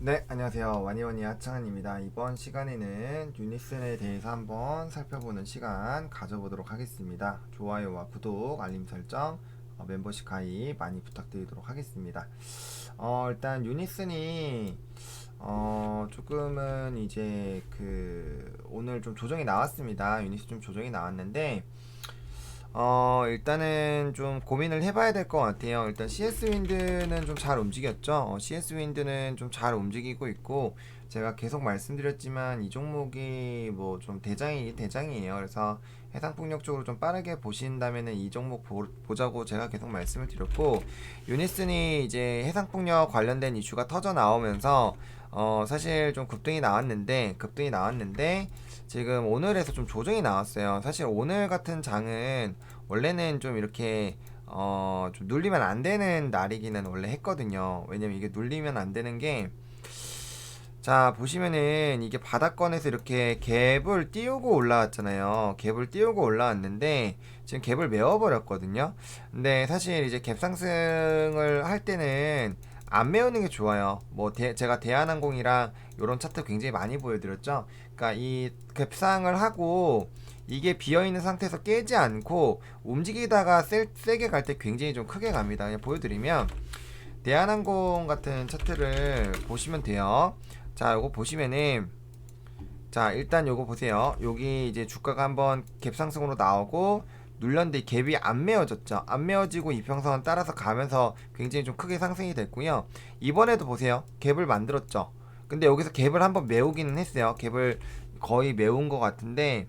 네, 안녕하세요. 와니와니 하창한입니다. 이번 시간에는 유니슨에 대해서 한번 살펴보는 시간 가져보도록 하겠습니다. 좋아요와 구독, 알림 설정, 멤버십 가입 많이 부탁드리도록 하겠습니다. 일단 유니슨이 조금은 이제 오늘 좀 조정이 나왔습니다. 유니슨 좀 조정이 나왔는데 일단은 좀 고민을 해봐야 될 것 같아요. 일단 CS 윈드는 좀 잘 움직였죠. CS 윈드는 좀 잘 움직이고 있고, 제가 계속 말씀드렸지만 이 종목이 뭐 좀 대장이에요. 그래서 해상폭력 쪽으로 좀 빠르게 보신다면은 이 종목 보자고 제가 계속 말씀을 드렸고, 유니슨이 이제 해상폭력 관련된 이슈가 터져 나오면서 사실 좀 급등이 나왔는데 지금 오늘에서 좀 조정이 나왔어요. 사실 오늘 같은 장은 원래는 좀 이렇게 좀 눌리면 안 되는 날이기는 원래 했거든요. 왜냐면 이게 눌리면 안 되는 게, 자 보시면은 이게 바닥권에서 이렇게 갭을 띄우고 올라왔잖아요. 갭을 띄우고 올라왔는데 지금 갭을 메워버렸거든요. 근데 사실 이제 갭 상승을 할 때는 안 메우는 게 좋아요. 뭐 제가 대한항공이랑 요런 차트 굉장히 많이 보여드렸죠. 그러니까 이 갭상을 하고 이게 비어있는 상태에서 깨지 않고 움직이다가 세게 갈 때 굉장히 좀 크게 갑니다. 그냥 보여드리면 대한항공 같은 차트를 보시면 돼요. 자, 요거 보시면은, 자, 일단 요거 보세요. 여기 이제 주가가 한번 갭 상승으로 나오고 눌렸는데 갭이 안 메어졌죠. 안 메어지고 이평선 따라서 가면서 굉장히 좀 크게 상승이 됐고요. 이번에도 보세요. 갭을 만들었죠. 근데 여기서 갭을 한번 메우기는 했어요. 갭을 거의 메운 것 같은데,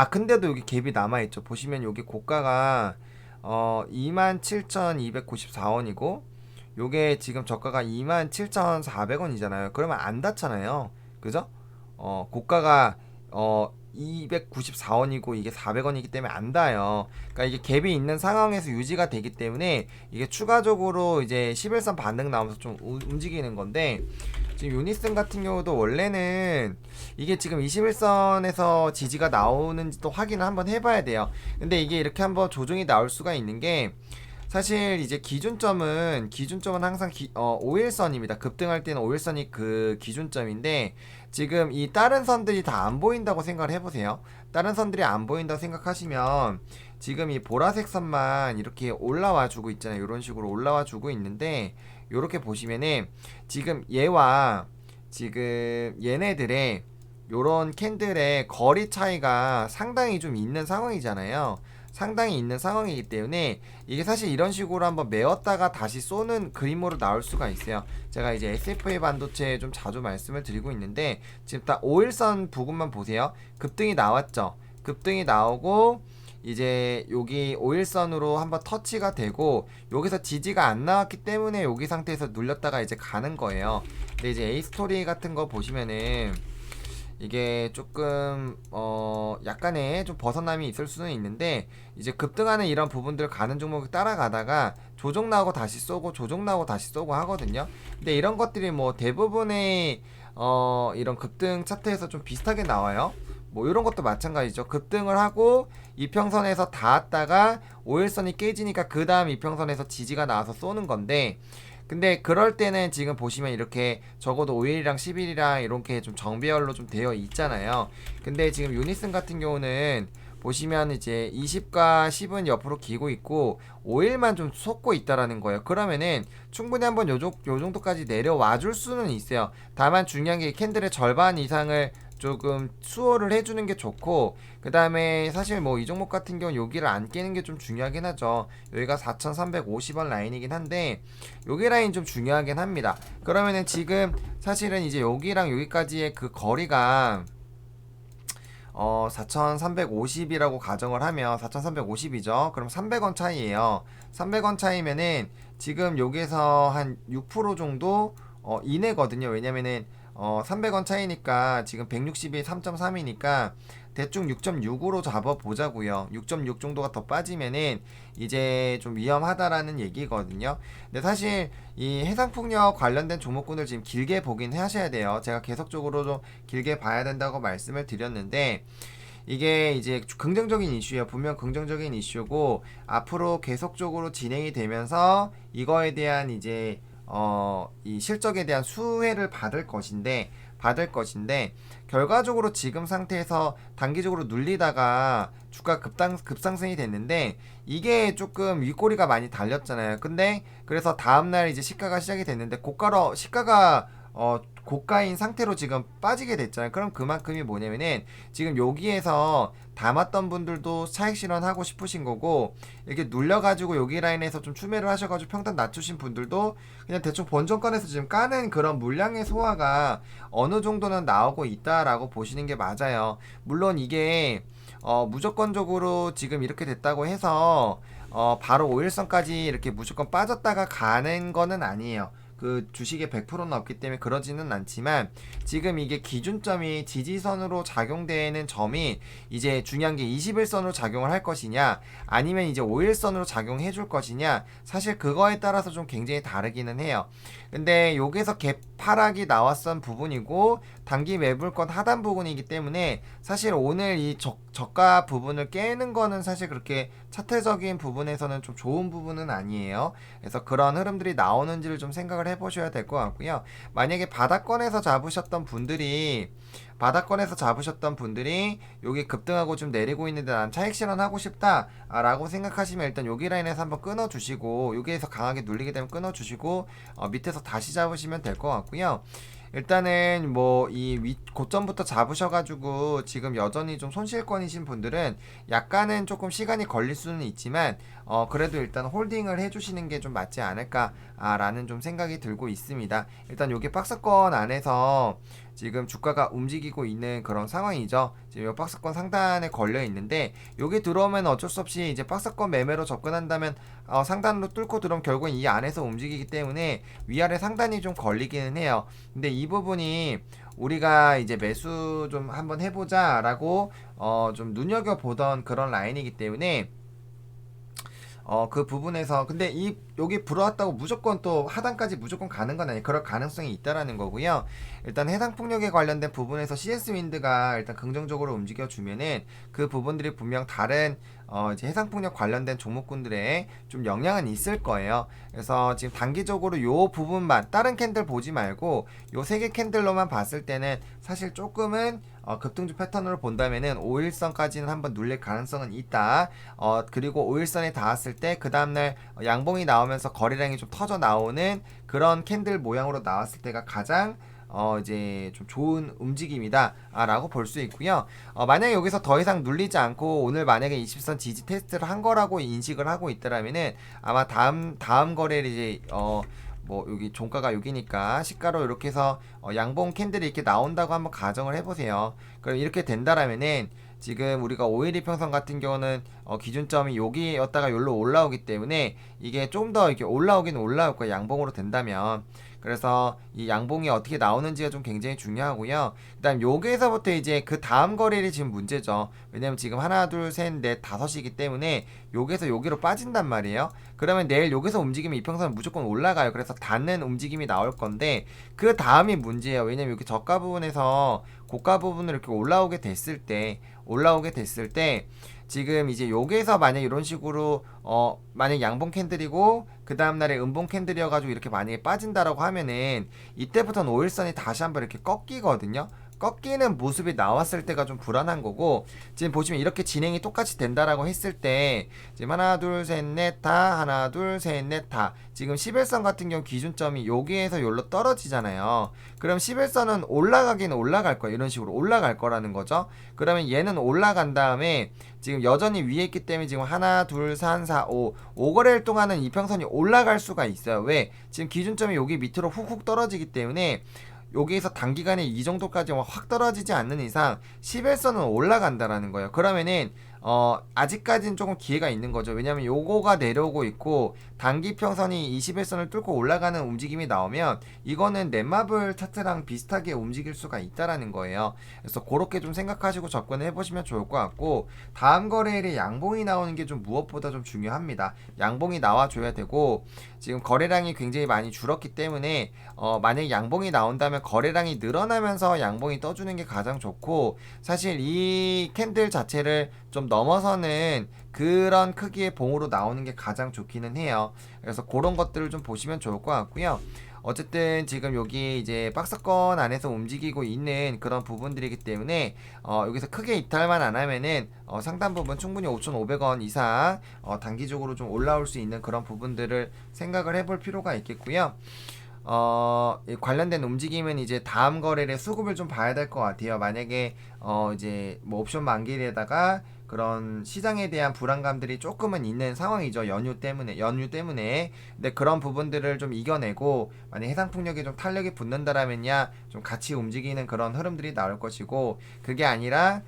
근데도 여기 갭이 남아있죠. 보시면 여기 고가가 27,294원이고 요게 지금 저가가 27,400원이잖아요. 그러면 안 닿잖아요. 그죠? 고가가 294원이고 이게 400원이기 때문에 안 닿아요. 그러니까 이게 갭이 있는 상황에서 유지가 되기 때문에 이게 추가적으로 이제 11선 반등 나오면서 좀 움직이는 건데, 지금 유니슨 같은 경우도 원래는 이게 지금 21선에서 지지가 나오는지도 확인을 한번 해봐야 돼요. 근데 이게 이렇게 한번 조정이 나올 수가 있는 게, 사실 이제 기준점은 항상 5일선입니다. 급등할 때는 5일선이 그 기준점인데, 지금 이 다른 선들이 다 안 보인다고 생각을 해보세요. 다른 선들이 안 보인다고 생각하시면 지금 이 보라색 선만 이렇게 올라와 주고 있잖아요. 이런 식으로 올라와 주고 있는데, 요렇게 보시면은 지금 얘와 지금 얘네들의 요런 캔들의 거리 차이가 상당히 좀 있는 상황이잖아요. 상당히 있는 상황이기 때문에 이게 사실 이런 식으로 한번 메웠다가 다시 쏘는 그림으로 나올 수가 있어요. 제가 이제 SFA 반도체 좀 자주 말씀을 드리고 있는데, 지금 딱 5일선 부분만 보세요. 급등이 나왔죠. 급등이 나오고 이제 여기 5일선으로 한번 터치가 되고 여기서 지지가 안 나왔기 때문에 여기 상태에서 눌렸다가 이제 가는 거예요. 근데 이제 A스토리 같은 거 보시면은 이게 조금 약간의 좀 벗어남이 있을 수는 있는데, 이제 급등하는 이런 부분들 가는 종목을 따라가다가 조정 나오고 다시 쏘고 조정 나오고 다시 쏘고 하거든요. 근데 이런 것들이 뭐 대부분의 이런 급등 차트에서 좀 비슷하게 나와요. 뭐 이런 것도 마찬가지죠. 급등을 하고 이평선에서 닿았다가 5일선이 깨지니까 그 다음 이평선에서 지지가 나와서 쏘는 건데, 근데 그럴 때는 지금 보시면 이렇게 적어도 5일이랑 10일이랑 이렇게 좀 정배열로 좀 되어 있잖아요. 근데 지금 유니슨 같은 경우는 보시면 이제 20과 10은 옆으로 기고 있고 5일만 좀 솟고 있다라는 거예요. 그러면은 충분히 한번 요 정도까지 내려와 줄 수는 있어요. 다만 중요한 게 캔들의 절반 이상을 조금 수호를 해주는 게 좋고, 그 다음에 사실 뭐 이 종목 같은 경우 여기를 안 깨는 게 좀 중요하긴 하죠. 여기가 4,350원 라인이긴 한데 여기 라인 좀 중요하긴 합니다. 그러면은 지금 사실은 이제 여기랑 여기까지의 그 거리가 4,350이라고 가정을 하면 4,350이죠. 그럼 300원 차이에요. 300원 차이면은 지금 여기서 한 6% 정도 이내거든요. 왜냐면은 300원 차이니까 지금 160이 3.3이니까 대충 6.6으로 잡아보자고요. 6.6 정도가 더 빠지면은 이제 좀 위험하다라는 얘기거든요. 근데 사실 이 해상폭력 관련된 종목군을 지금 길게 보긴 하셔야 돼요. 제가 계속적으로 좀 길게 봐야 된다고 말씀을 드렸는데, 이게 이제 긍정적인 이슈예요. 분명 긍정적인 이슈고 앞으로 계속적으로 진행이 되면서 이거에 대한 이제 이 실적에 대한 수혜를 받을 것인데 결과적으로 지금 상태에서 단기적으로 눌리다가 주가 급상승이 됐는데 이게 조금 윗꼬리가 많이 달렸잖아요. 근데 그래서 다음날 이제 시가가 시작이 됐는데 시가가 고가인 상태로 지금 빠지게 됐잖아요. 그럼 그만큼이 뭐냐면은 지금 여기에서 담았던 분들도 차익 실현하고 싶으신 거고, 이렇게 눌려가지고 여기 라인에서 좀 추매를 하셔가지고 평단 낮추신 분들도 그냥 대충 본전권에서 지금 까는 그런 물량의 소화가 어느 정도는 나오고 있다라고 보시는 게 맞아요. 물론 이게 무조건적으로 지금 이렇게 됐다고 해서 바로 5일선까지 이렇게 무조건 빠졌다가 가는 거는 아니에요. 그 주식의 100%는 없기 때문에 그러지는 않지만 지금 이게 기준점이 지지선으로 작용되는 점이 이제 중요한 게 21선으로 작용을 할 것이냐 아니면 이제 5일선으로 작용해 줄 것이냐, 사실 그거에 따라서 좀 굉장히 다르기는 해요. 근데 여기서 갭하락이 나왔던 부분이고 단기 매물권 하단 부분이기 때문에 사실 오늘 이 저가 부분을 깨는 거는 사실 그렇게 차트적인 부분에서는 좀 좋은 부분은 아니에요. 그래서 그런 흐름들이 나오는지를 좀 생각을 해보셔야 될 것 같고요. 만약에 바닥권에서 잡으셨던 분들이 여기 급등하고 좀 내리고 있는데 난 차익 실현하고 싶다라고 생각하시면 일단 여기 라인에서 한번 끊어주시고, 여기에서 강하게 눌리게 되면 끊어주시고 밑에서 다시 잡으시면 될 것 같고요. 일단은 뭐 이 고점부터 잡으셔가지고 지금 여전히 좀 손실권이신 분들은 약간은 조금 시간이 걸릴 수는 있지만 그래도 일단 홀딩을 해주시는 게 좀 맞지 않을까라는 좀 생각이 들고 있습니다. 일단 여기 박스권 안에서 지금 주가가 움직이고 있는 그런 상황이죠. 지금 이 박스권 상단에 걸려 있는데 여기 들어오면 어쩔 수 없이 이제 박스권 매매로 접근한다면 상단으로 뚫고 들어오면 결국은 이 안에서 움직이기 때문에 위아래 상단이 좀 걸리기는 해요. 근데 이 부분이 우리가 이제 매수 좀 한번 해보자 라고 좀 눈여겨보던 그런 라인이기 때문에 그 부분에서 근데 여기 불어왔다고 무조건 또 하단까지 무조건 가는 건 아니에요. 그럴 가능성이 있다라는 거고요. 일단 해상 풍력에 관련된 부분에서 CS 윈드가 일단 긍정적으로 움직여 주면은 그 부분들이 분명 다른 이제 해상 풍력 관련된 종목군들에 좀 영향은 있을 거예요. 그래서 지금 단기적으로 요 부분만 다른 캔들 보지 말고 요 세 개 캔들로만 봤을 때는 사실 조금은 급등주 패턴으로 본다면은 5일선까지는 한번 눌릴 가능성은 있다. 그리고 5일선에 닿았을 때 그 다음날 양봉이 나오면서 거래량이 좀 터져 나오는 그런 캔들 모양으로 나왔을 때가 가장 이제 좀 좋은 움직임이다 라고 볼 수 있고요. 만약에 여기서 더 이상 눌리지 않고 오늘 만약에 20선 지지 테스트를 한 거라고 인식을 하고 있더라면은 아마 다음 거래를 이제 뭐 여기 종가가 여기니까 시가로 이렇게 해서 양봉 캔들이 이렇게 나온다고 한번 가정을 해보세요. 그럼 이렇게 된다라면은 지금 우리가 5일 이평선 같은 경우는 기준점이 여기였다가 여기로 올라오기 때문에 이게 좀 더 이렇게 올라오긴 올라올 거예요. 양봉으로 된다면. 그래서 이 양봉이 어떻게 나오는지가 좀 굉장히 중요하고요. 그다음 여기에서부터 이제 그 다음 거래일이 지금 문제죠. 왜냐면 지금 하나, 둘, 셋, 넷, 다섯이기 때문에 여기서 여기로 빠진단 말이에요. 그러면 내일 여기서 움직이면 이평선은 무조건 올라가요. 그래서 닿는 움직임이 나올 건데 그 다음이 문제예요. 왜냐면 여기 저가 부분에서 고가 부분을 이렇게 올라오게 됐을 때 지금 이제 여기에서 만약 이런 식으로 만약 양봉 캔들이고 그 다음날에 음봉 캔들이어가지고 이렇게 만약에 빠진다라고 하면은 이때부터는 5일선이 다시 한번 이렇게 꺾이거든요. 꺾이는 모습이 나왔을 때가 좀 불안한 거고, 지금 보시면 이렇게 진행이 똑같이 된다라고 했을 때 지금 하나 둘 셋 넷 다 하나 둘 셋 넷 다 지금 11선 같은 경우 기준점이 여기에서 여기로 떨어지잖아요. 그럼 11선은 올라가기는 올라갈 거예요. 이런 식으로 올라갈 거라는 거죠. 그러면 얘는 올라간 다음에 지금 여전히 위에 있기 때문에 지금 하나 둘 셋 사 오 5거래일 동안은 이평선이 올라갈 수가 있어요. 왜? 지금 기준점이 여기 밑으로 훅훅 떨어지기 때문에 여기에서 단기간에 이 정도까지 확 떨어지지 않는 이상 11선은 올라간다라는 거예요. 그러면은 아직까지는 조금 기회가 있는 거죠. 왜냐면 요거가 내려오고 있고 단기 평선이 21선을 뚫고 올라가는 움직임이 나오면 이거는 넷마블 차트랑 비슷하게 움직일 수가 있다라는 거예요. 그래서 그렇게 좀 생각하시고 접근을 해보시면 좋을 것 같고, 다음 거래일에 양봉이 나오는 게 좀 무엇보다 좀 중요합니다. 양봉이 나와줘야 되고 지금 거래량이 굉장히 많이 줄었기 때문에 만약에 양봉이 나온다면 거래량이 늘어나면서 양봉이 떠주는 게 가장 좋고, 사실 이 캔들 자체를 좀 넘어서는 그런 크기의 봉으로 나오는 게 가장 좋기는 해요. 그래서 그런 것들을 좀 보시면 좋을 것 같고요. 어쨌든 지금 여기 이제 박스권 안에서 움직이고 있는 그런 부분들이기 때문에 여기서 크게 이탈만 안 하면은 상단 부분 충분히 5,500원 이상 단기적으로 좀 올라올 수 있는 그런 부분들을 생각을 해볼 필요가 있겠고요. 이 관련된 움직임은 이제 다음 거래일에 수급을 좀 봐야 될 것 같아요. 만약에 이제 뭐 옵션 만기에다가 그런 시장에 대한 불안감들이 조금은 있는 상황이죠. 연휴 때문에. 근데 그런 부분들을 좀 이겨내고 만약 해상 풍력에 좀 탄력이 붙는다라면야 좀 같이 움직이는 그런 흐름들이 나올 것이고, 그게 아니라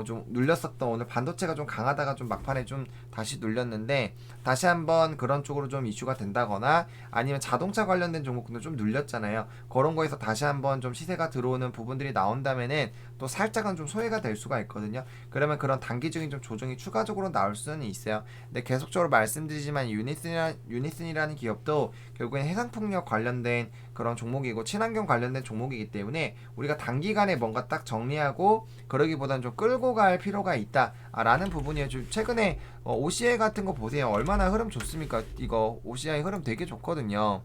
좀 눌렸었던, 오늘 반도체가 좀 강하다가 좀 막판에 좀 다시 눌렸는데 다시 한번 그런 쪽으로 좀 이슈가 된다거나, 아니면 자동차 관련된 종목도 좀 눌렸잖아요. 그런 거에서 다시 한번 좀 시세가 들어오는 부분들이 나온다면은 또 살짝은 좀 소외가 될 수가 있거든요. 그러면 그런 단기적인 좀 조정이 추가적으로 나올 수는 있어요. 근데 계속적으로 말씀드리지만 유니슨이라는 기업도 결국엔 해상풍력 관련된 그런 종목이고 친환경 관련된 종목이기 때문에 우리가 단기간에 뭔가 딱 정리하고 그러기보다는 좀 끌고 갈 필요가 있다라는 부분이에요. 좀 최근에 OCI 같은 거 보세요. 얼마나 흐름 좋습니까? 이거 OCI 흐름 되게 좋거든요.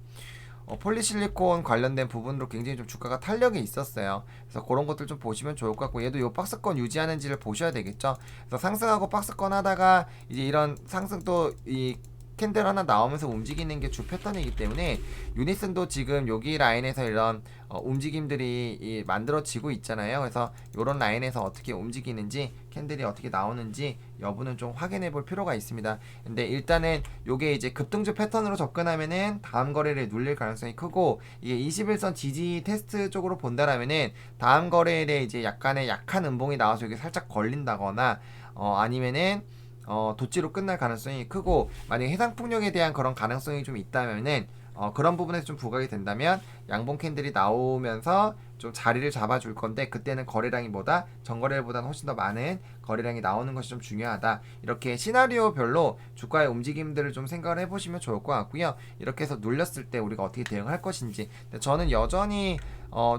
폴리실리콘 관련된 부분으로 굉장히 좀 주가가 탄력이 있었어요. 그래서 그런 것들 좀 보시면 좋을 것 같고, 얘도 요 박스권 유지하는지를 보셔야 되겠죠. 그래서 상승하고 박스권 하다가 이제 이런 상승 또 이 캔들 하나 나오면서 움직이는 게 주 패턴이기 때문에 유니슨도 지금 여기 라인에서 이런 움직임들이 만들어지고 있잖아요. 그래서 이런 라인에서 어떻게 움직이는지, 캔들이 어떻게 나오는지 여부는 좀 확인해 볼 필요가 있습니다. 근데 일단은 요게 이제 급등주 패턴으로 접근하면은 다음 거래를 눌릴 가능성이 크고, 이게 21선 지지 테스트 쪽으로 본다라면은 다음 거래일에 이제 약간의 약한 음봉이 나와서 여기 살짝 걸린다거나 아니면은 도치로 끝날 가능성이 크고, 만약에 해상풍력에 대한 그런 가능성이 좀 있다면은 그런 부분에서 좀 부각이 된다면 양봉 캔들이 나오면서 좀 자리를 잡아줄 건데, 그때는 거래량이 뭐다? 전거래보다는 훨씬 더 많은 거래량이 나오는 것이 좀 중요하다. 이렇게 시나리오별로 주가의 움직임들을 좀 생각을 해보시면 좋을 것 같고요. 이렇게 해서 눌렸을 때 우리가 어떻게 대응할 것인지, 저는 여전히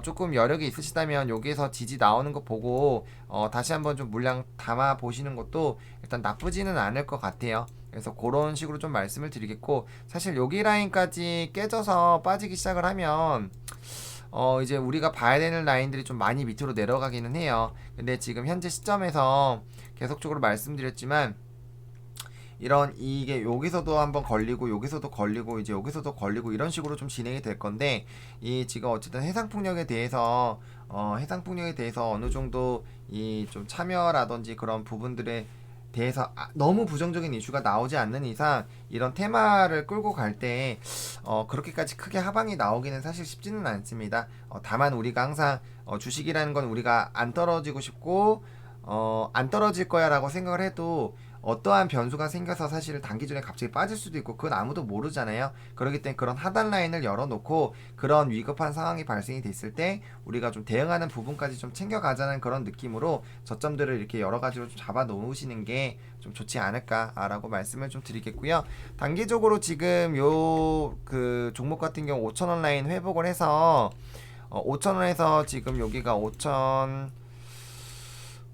조금 여력이 있으시다면 여기에서 지지 나오는 거 보고 다시 한번 좀 물량 담아 보시는 것도 일단 나쁘지는 않을 것 같아요. 그래서 그런 식으로 좀 말씀을 드리겠고, 사실 여기 라인까지 깨져서 빠지기 시작을 하면 이제 우리가 봐야 되는 라인들이 좀 많이 밑으로 내려가기는 해요. 근데 지금 현재 시점에서 계속적으로 말씀드렸지만, 이런 이게 여기서도 한번 걸리고 여기서도 걸리고 이제 여기서도 걸리고 이런 식으로 좀 진행이 될 건데, 이 지금 어쨌든 해상풍력에 대해서 어느 정도 이 좀 참여라든지 그런 부분들에 대해서 너무 부정적인 이슈가 나오지 않는 이상 이런 테마를 끌고 갈 때 그렇게까지 크게 하방이 나오기는 사실 쉽지는 않습니다. 다만 우리가 항상 주식이라는 건 우리가 안 떨어지고 싶고 안 떨어질 거야 라고 생각을 해도 어떠한 변수가 생겨서 사실 단기전에 갑자기 빠질 수도 있고, 그건 아무도 모르잖아요. 그렇기 때문에 그런 하단 라인을 열어놓고 그런 위급한 상황이 발생이 됐을 때 우리가 좀 대응하는 부분까지 좀 챙겨가자는 그런 느낌으로 저점들을 이렇게 여러 가지로 좀 잡아 놓으시는 게 좀 좋지 않을까라고 말씀을 좀 드리겠고요. 단기적으로 지금 요 그 종목 같은 경우 5,000원 라인 회복을 해서 5,000원에서 지금 여기가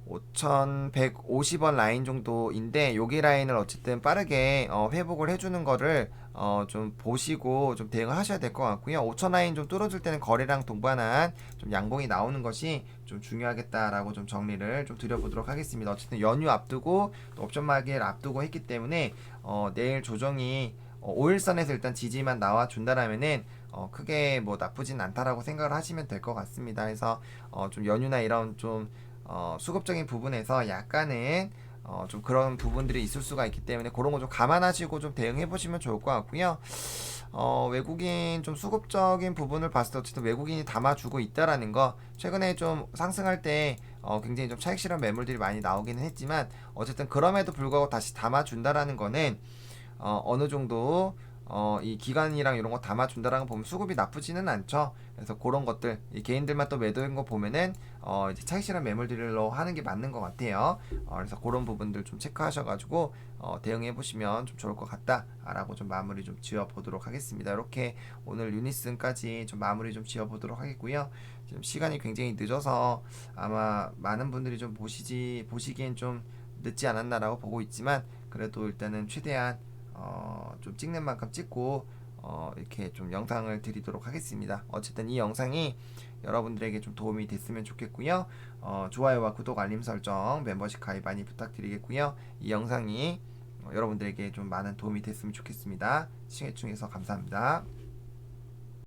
5,150원 라인 정도인데, 여기 라인을 어쨌든 빠르게 회복을 해주는 거를 좀 보시고 좀 대응을 하셔야 될 것 같고요. 5,000 라인 좀 뚫어줄 때는 거래량 동반한 좀 양봉이 나오는 것이 좀 중요하겠다라고 좀 정리를 좀 드려보도록 하겠습니다. 어쨌든 연휴 앞두고 또 옵션 마켓 앞두고 했기 때문에 내일 조정이 5일선에서 일단 지지만 나와준다라면은 크게 뭐 나쁘진 않다라고 생각을 하시면 될 것 같습니다. 그래서 좀 연휴나 이런 좀 수급적인 부분에서 약간은 좀 그런 부분들이 있을 수가 있기 때문에 그런 거 좀 감안하시고 좀 대응해 보시면 좋을 것 같고요. 외국인 좀 수급적인 부분을 봤을 때 어쨌든 외국인이 담아주고 있다라는 거, 최근에 좀 상승할 때 굉장히 좀 차익 실현 매물들이 많이 나오기는 했지만, 어쨌든 그럼에도 불구하고 다시 담아준다라는 거는 어느 정도 이 기간이랑 이런 거 담아준다라는 거 보면 수급이 나쁘지는 않죠. 그래서 그런 것들, 이 개인들만 또 매도인 거 보면은 이제 차익 실현 매물들로 하는 게 맞는 것 같아요. 그래서 그런 부분들 좀 체크하셔가지고 대응해 보시면 좀 좋을 것 같다라고 좀 마무리 좀 지어 보도록 하겠습니다. 이렇게 오늘 유니슨까지 좀 마무리 좀 지어 보도록 하겠고요. 지금 시간이 굉장히 늦어서 아마 많은 분들이 좀 보시기엔 좀 늦지 않았나라고 보고 있지만 그래도 일단은 최대한 좀 찍는 만큼 찍고 이렇게 좀 영상을 드리도록 하겠습니다. 어쨌든 이 영상이 여러분들에게 좀 도움이 됐으면 좋겠고요. 좋아요와 구독, 알림 설정, 멤버십 가입 많이 부탁드리겠고요. 이 영상이 여러분들에게 좀 많은 도움이 됐으면 좋겠습니다. 시청해주셔서 감사합니다.